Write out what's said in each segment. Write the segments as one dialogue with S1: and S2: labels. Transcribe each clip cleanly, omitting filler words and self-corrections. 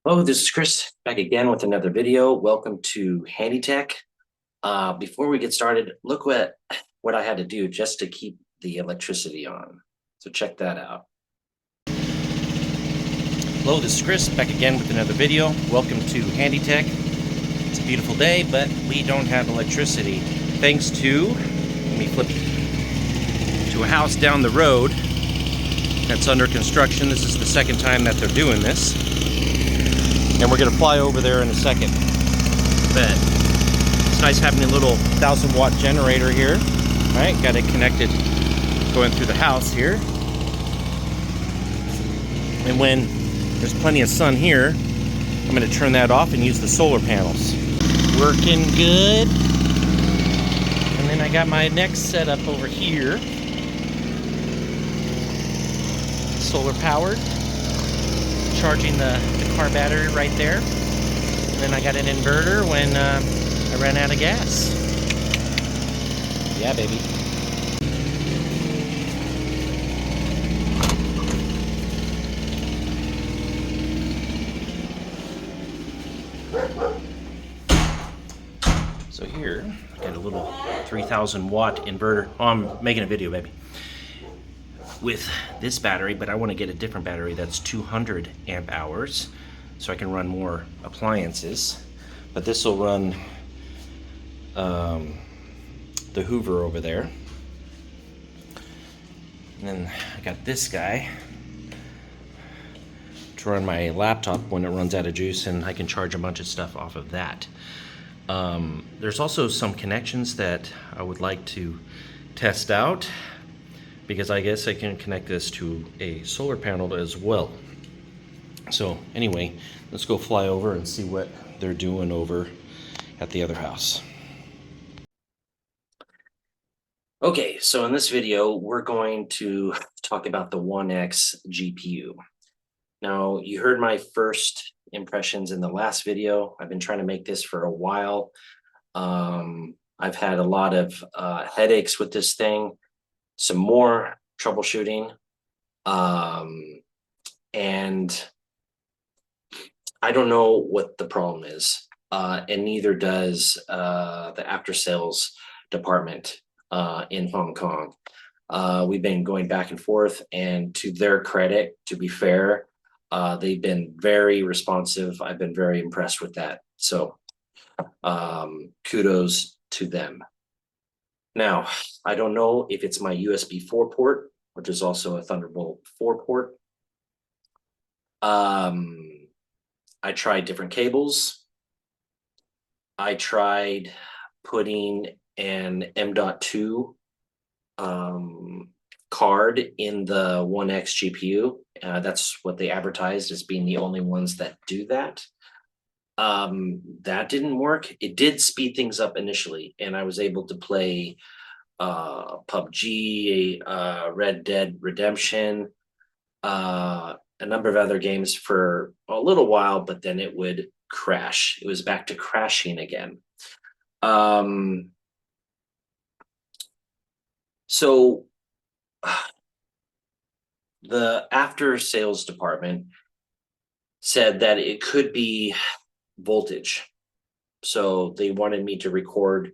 S1: Hello, this is Chris back again with another video. Welcome to Handy Tech. Before we get started, look what I had to do just to keep the electricity on. So check that out.
S2: Hello, this is Chris back again with another video. Welcome to Handy Tech. It's a beautiful day, but we don't have electricity thanks to, let me flip to a house down the road that's under construction. This is the second time that they're doing this. And we're going to fly over there in a second. But it's nice having a little 1,000-watt generator here. All right, got it connected going through the house here. And when there's plenty of sun here, I'm going to turn that off and use the solar panels. Working good. And then I got my next setup over here. Solar powered. Charging the car battery right there. And then I got an inverter when I ran out of gas. Yeah, baby. So here, I got a little 3,000-watt inverter. Oh, I'm making a video, baby. With this battery, but I want to get a different battery that's 200 amp hours so I can run more appliances. But this will run the Hoover over there. And then I got this guy to run my laptop when it runs out of juice, and I can charge a bunch of stuff off of that. There's also some connections that I would like to test out, because I guess I can connect this to a solar panel as well. So anyway, let's go fly over and see what they're doing over at the other house.
S1: Okay, so in this video, we're going to talk about the Onexgpu. Now, you heard my first impressions in the last video. I've been trying to make this for a while. I've had a lot of headaches with this thing. Some more troubleshooting, and I don't know what the problem is, and neither does the after sales department in Hong Kong. We've been going back and forth, and to their credit, to be fair, they've been very responsive. I've been very impressed with that. So kudos to them. Now, I don't know if it's my USB 4 port, which is also a Thunderbolt 4 port. I tried different cables. I tried putting an M.2 card in the Onexgpu. That's what they advertised as being the only ones that do that. That didn't work. It did speed things up initially, and I was able to play PUBG, Red Dead Redemption, a number of other games for a little while, but then it would crash. It was back to crashing again. So the after sales department said that it could be voltage. So they wanted me to record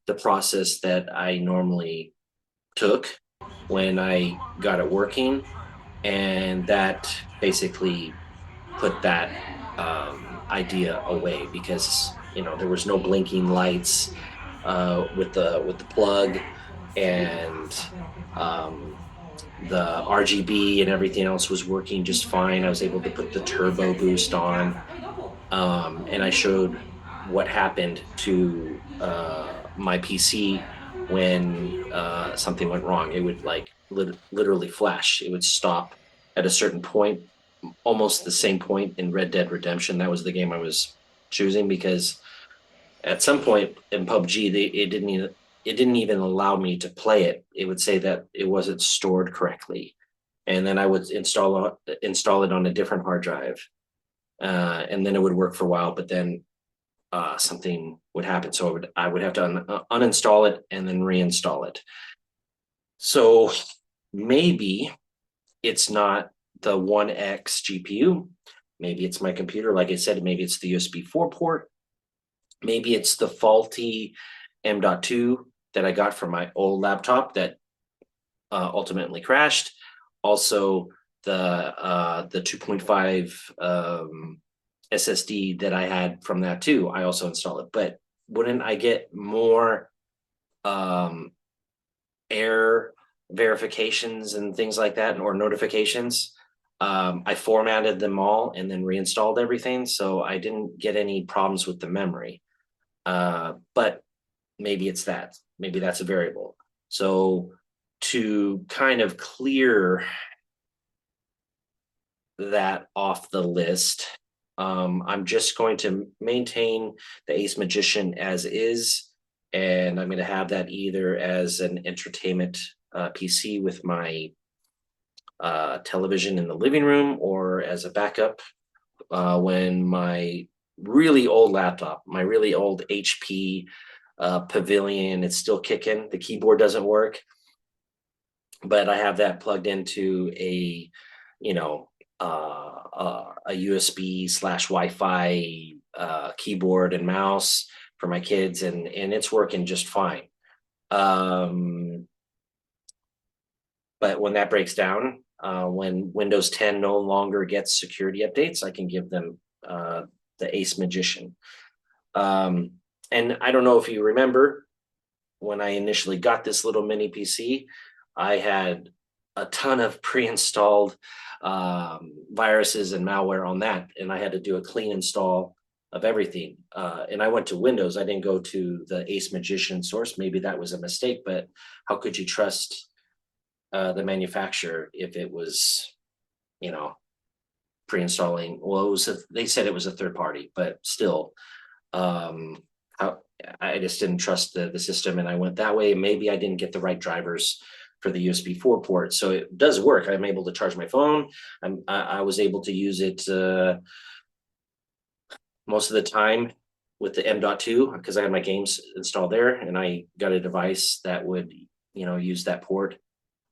S1: the process that I normally took when I got it working, and that basically put that idea away, because there was no blinking lights with the plug, and the RGB and everything else was working just fine. I was able to put the turbo boost on, and I showed what happened to my PC when something went wrong. It would literally flash. It would stop at a certain point, almost the same point in Red Dead Redemption. That was the game I was choosing, because at some point in PUBG, it didn't even allow me to play it. It would say that it wasn't stored correctly, and then I would install it on a different hard drive, and then it would work for a while. But then something would happen, so I would have to uninstall it and then reinstall it. So maybe it's not the Onexgpu, Maybe it's my computer. Like I said, maybe it's the USB 4 port. Maybe it's the faulty M.2 that I got from my old laptop that ultimately crashed. Also, the 2.5 SSD that I had from that too. I also installed it. But wouldn't I get more um, error verifications and things like that, or notifications? I formatted them all and then reinstalled everything, so I didn't get any problems with the memory. But maybe it's that. Maybe that's a variable. So to kind of clear that off the list, I'm just going to maintain the Ace Magician as is, and I'm going to have that either as an entertainment PC with my television in the living room, or as a backup when my really old laptop, my really old HP Pavilion, it's still kicking. The keyboard doesn't work, but I have that plugged into a, you know, a USB slash Wi-Fi keyboard and mouse for my kids, and it's working just fine. Um, but when that breaks down, when Windows 10 no longer gets security updates, I can give them the Ace Magician. Um, and I don't know if you remember, when I initially got this little mini PC, I had a ton of pre-installed viruses and malware on that, and I had to do a clean install of everything. And I went to Windows. I didn't go to the Ace Magician source. Maybe that was a mistake, but how could you trust the manufacturer if it was, you know, pre-installing? Well, it was they said it was a third party, but still, um, how, I just didn't trust the system, and I went that way. Maybe I didn't get the right drivers for the USB 4 port, so it does work. I'm able to charge my phone. I was able to use it most of the time with the M.2 because I had my games installed there, and I got a device that would, use that port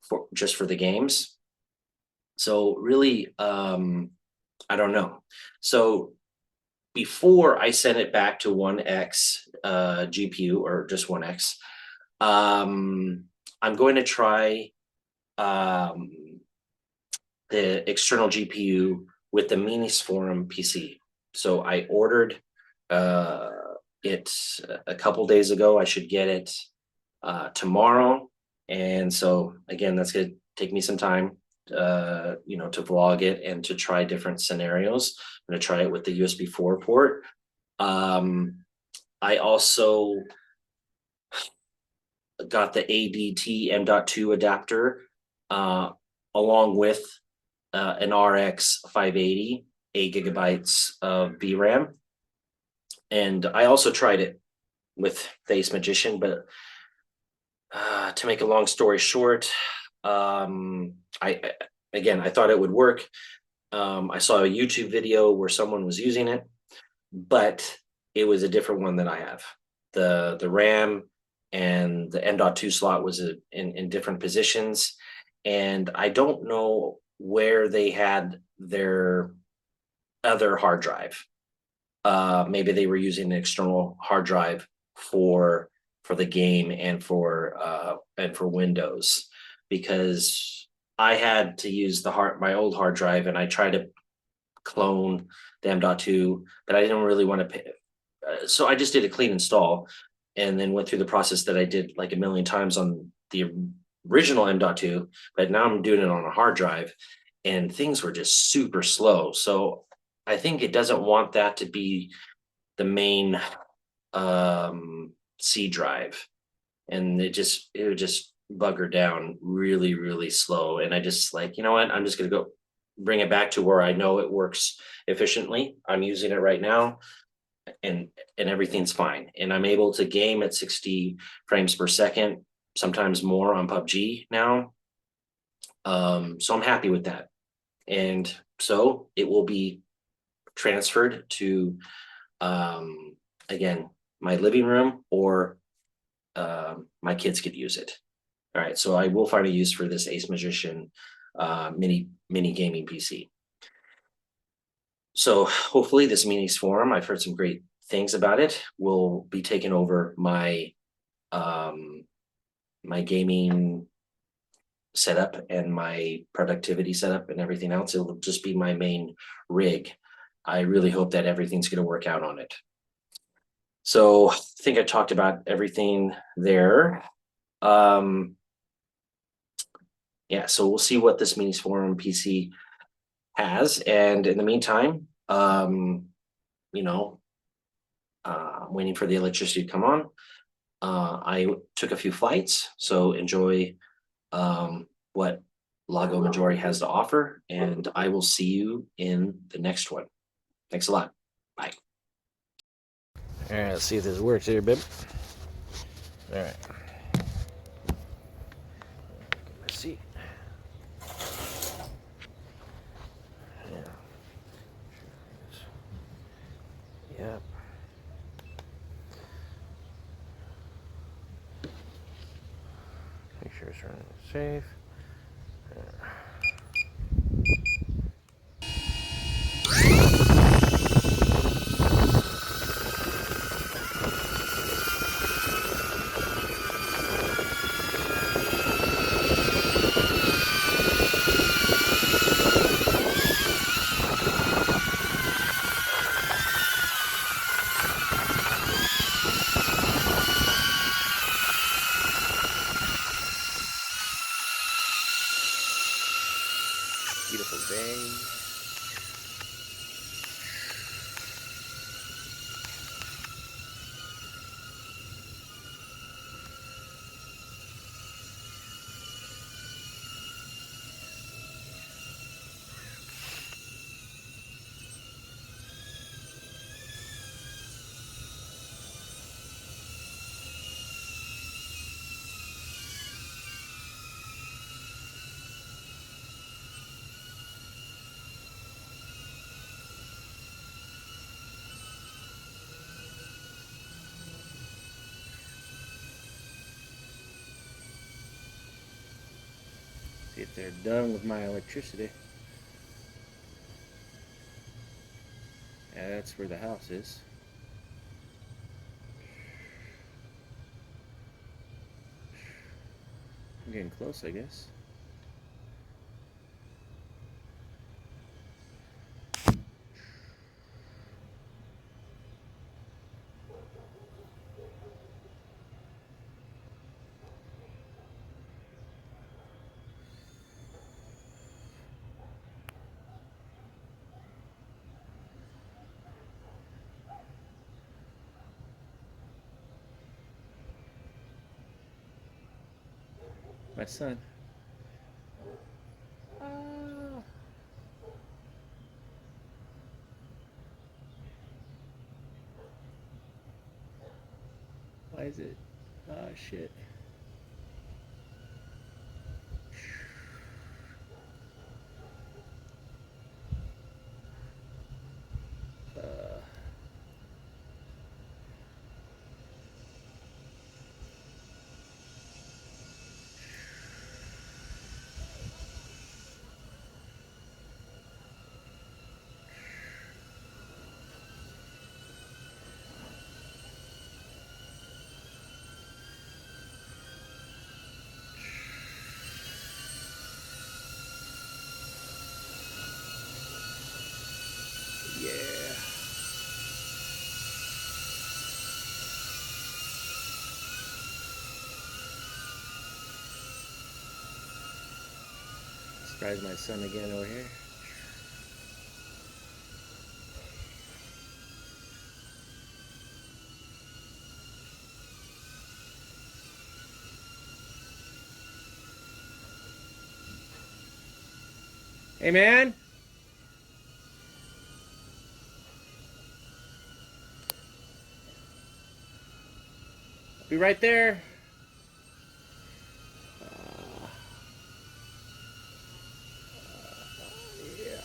S1: for just for the games. So really, I don't know. So before I sent it back to One X GPU, or just One X, I'm going to try um, the external GPU with the Minis Forum PC. So I ordered uh, it a couple days ago. I should get it tomorrow. And so again, that's going to take me some time, to vlog it and to try different scenarios. I'm going to try it with the USB 4 port. I also got the ADT M.2 adapter along with an RX 580, 8 GB of VRAM. And I also tried it with the Ace Magician, but to make a long story short, I again, I thought it would work. I saw a YouTube video where someone was using it, but it was a different one than I have. The RAM and the M.2 slot was in different positions, and I don't know where they had their other hard drive. Maybe they were using an external hard drive for the game and for Windows, because I had to use my old hard drive, and I tried to clone the M.2, but I didn't really want to pay. So I just did a clean install and then went through the process that I did like a million times on the original M.2, but now I'm doing it on a hard drive, and things were just super slow. So I think it doesn't want that to be the main C drive, and it would just bugger down really, really slow. And I just like, you know what, I'm just gonna go bring it back to where I know it works efficiently. I'm using it right now, and everything's fine. And I'm able to game at 60 frames per second, sometimes more on PUBG now. So I'm happy with that. And so it will be transferred to again, my living room, or my kids could use it. All right, so I will find a use for this Ace Magician mini gaming PC. So hopefully this Meanings Forum, I've heard some great things about it, will be taking over my gaming setup and my productivity setup and everything else. It'll just be my main rig. I really hope that everything's going to work out on it. So I think I talked about everything there. Um, yeah, so we'll see what this Meanings Forum PC has. And in the meantime, you know, I'm waiting for the electricity to come on. I took a few flights, so enjoy what Lago Maggiore has to offer, and I will see you in the next one. Thanks a lot. Bye.
S2: All right, let's see if this works here, babe. All right. Let's see. Yeah. Yep. Make sure it's running safe. Beautiful day. See if they're done with my electricity. Yeah, that's where the house is. I'm getting close, I guess. My son. Ah. Why is it? Oh, shit. Uh, yeah. Surprise my son again over here. Hey, man. I'll be right there. Uh, yeah.